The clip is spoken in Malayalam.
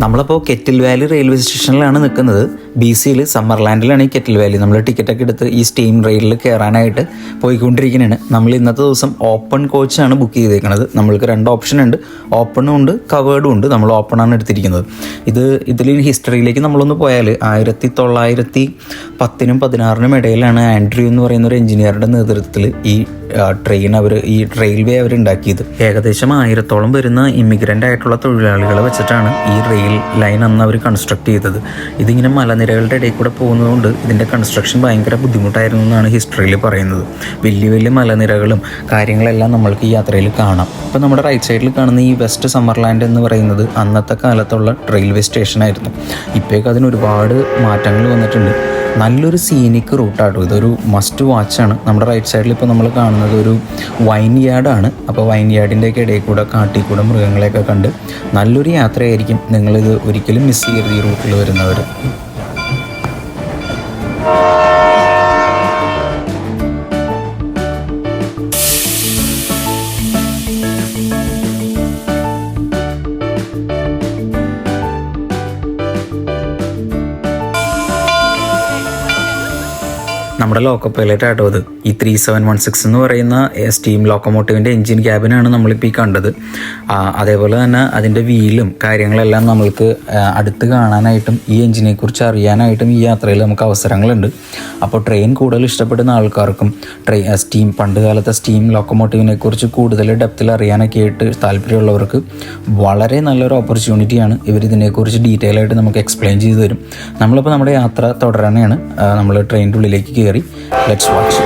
നമ്മളിപ്പോൾ കെറ്റിൽ വാലി റെയിൽവേ സ്റ്റേഷനിലാണ് നിൽക്കുന്നത്. BCയിൽ സമ്മർലാൻഡിലാണ് ഈ കെറ്റിൽ വാലി. നമ്മൾ ടിക്കറ്റൊക്കെ എടുത്ത് ഈ സ്റ്റീം റെയിലിൽ കയറാനായിട്ട് പോയിക്കൊണ്ടിരിക്കുന്നതാണ്. നമ്മൾ ഇന്നത്തെ ദിവസം ഓപ്പൺ കോച്ചാണ് ബുക്ക് ചെയ്തേക്കുന്നത്. നമ്മൾക്ക് 2 ഓപ്ഷൻ ഉണ്ട്, ഓപ്പണും ഉണ്ട് കവേർഡും ഉണ്ട്. നമ്മൾ ഓപ്പണാണ് എടുത്തിരിക്കുന്നത്. ഇതിൽ ഹിസ്റ്ററിയിലേക്ക് നമ്മളൊന്ന് പോയാൽ 1910-നും 16-നും ഇടയിലാണ് ആൻഡ്രൂ എന്ന് പറയുന്ന ഒരു എഞ്ചിനീയറുടെ നേതൃത്വത്തിൽ ഈ റെയിൽവേ അവർ ഉണ്ടാക്കിയത്. ഏകദേശം 1000-ഓളം വരുന്ന ഇമിഗ്രൻ്റ് ആയിട്ടുള്ള തൊഴിലാളികളെ വെച്ചിട്ടാണ് ഈ റെയിൽ ലൈൻ അന്ന് അവർ കൺസ്ട്രക്ട് ചെയ്തത്. ഇതിങ്ങനെ മലനിരകളുടെ ഇടയിൽ കൂടെ പോകുന്നതുകൊണ്ട് ഇതിൻ്റെ കൺസ്ട്രക്ഷൻ ഭയങ്കര ബുദ്ധിമുട്ടായിരുന്നു എന്നാണ് ഹിസ്റ്ററിയിൽ പറയുന്നത്. വലിയ വലിയ മലനിരകളും കാര്യങ്ങളെല്ലാം നമ്മൾക്ക് ഈ യാത്രയിൽ കാണാം. ഇപ്പോൾ നമ്മുടെ റൈറ്റ് സൈഡിൽ കാണുന്ന ഈ വെസ്റ്റ് സമ്മർലാൻഡ് എന്ന് പറയുന്നത് അന്നത്തെ കാലത്തുള്ള റെയിൽവേ സ്റ്റേഷനായിരുന്നു. ഇപ്പോഴേക്ക് അതിന് ഒരുപാട് മാറ്റങ്ങൾ വന്നിട്ടുണ്ട്. നല്ലൊരു സീനിക് റൂട്ടാട്ടോ. ഇതൊരു മസ്റ്റ് വാച്ചാണ്. നമ്മുടെ റൈറ്റ് സൈഡിൽ ഇപ്പോൾ നമ്മൾ കാണുന്നത് ഒരു വൈൻ യാർഡാണ്. അപ്പോൾ വൈൻ യാർഡിൻ്റെയൊക്കെ ഇടയിൽ കൂടെ കാട്ടിൽ കൂടെ മൃഗങ്ങളെയൊക്കെ കണ്ട് നല്ലൊരു യാത്രയായിരിക്കും. നിങ്ങളിത് ഒരിക്കലും മിസ് ചെയ്യരുത് ഈ റൂട്ടിൽ വരുന്നവർ. നമ്മുടെ ലോക്കോ പൈലറ്റ് ആട്ടോ അത്. ഈ 3716 എന്ന് പറയുന്ന സ്റ്റീം ലോക്കോമോട്ടീവിൻ്റെ എൻജിൻ ക്യാബിനാണ് നമ്മളിപ്പോൾ ഈ കണ്ടത്. അതേപോലെ തന്നെ അതിൻ്റെ വീലും കാര്യങ്ങളെല്ലാം നമ്മൾക്ക് അടുത്ത് കാണാനായിട്ടും ഈ എൻജിനെക്കുറിച്ച് അറിയാനായിട്ടും ഈ യാത്രയിൽ നമുക്ക് അവസരങ്ങളുണ്ട്. അപ്പോൾ ട്രെയിൻ കൂടുതൽ ഇഷ്ടപ്പെടുന്ന ആൾക്കാർക്കും പണ്ട് കാലത്തെ സ്റ്റീം ലോക്കോമോട്ടീവിനെക്കുറിച്ച് കൂടുതൽ ഡെപ്തിൽ അറിയാനൊക്കെ ആയിട്ട് താല്പര്യമുള്ളവർക്ക് വളരെ നല്ലൊരു ഓപ്പർച്യൂണിറ്റിയാണ്. ഇവരിതിനെക്കുറിച്ച് ഡീറ്റെയിൽ ആയിട്ട് നമുക്ക് എക്സ്പ്ലെയിൻ ചെയ്തു തരും. നമ്മളിപ്പോൾ നമ്മുടെ യാത്ര തുടരാനാണ്. നമ്മൾ ട്രെയിനിൻ്റെ ഉള്ളിലേക്ക് കയറി. Let's watch.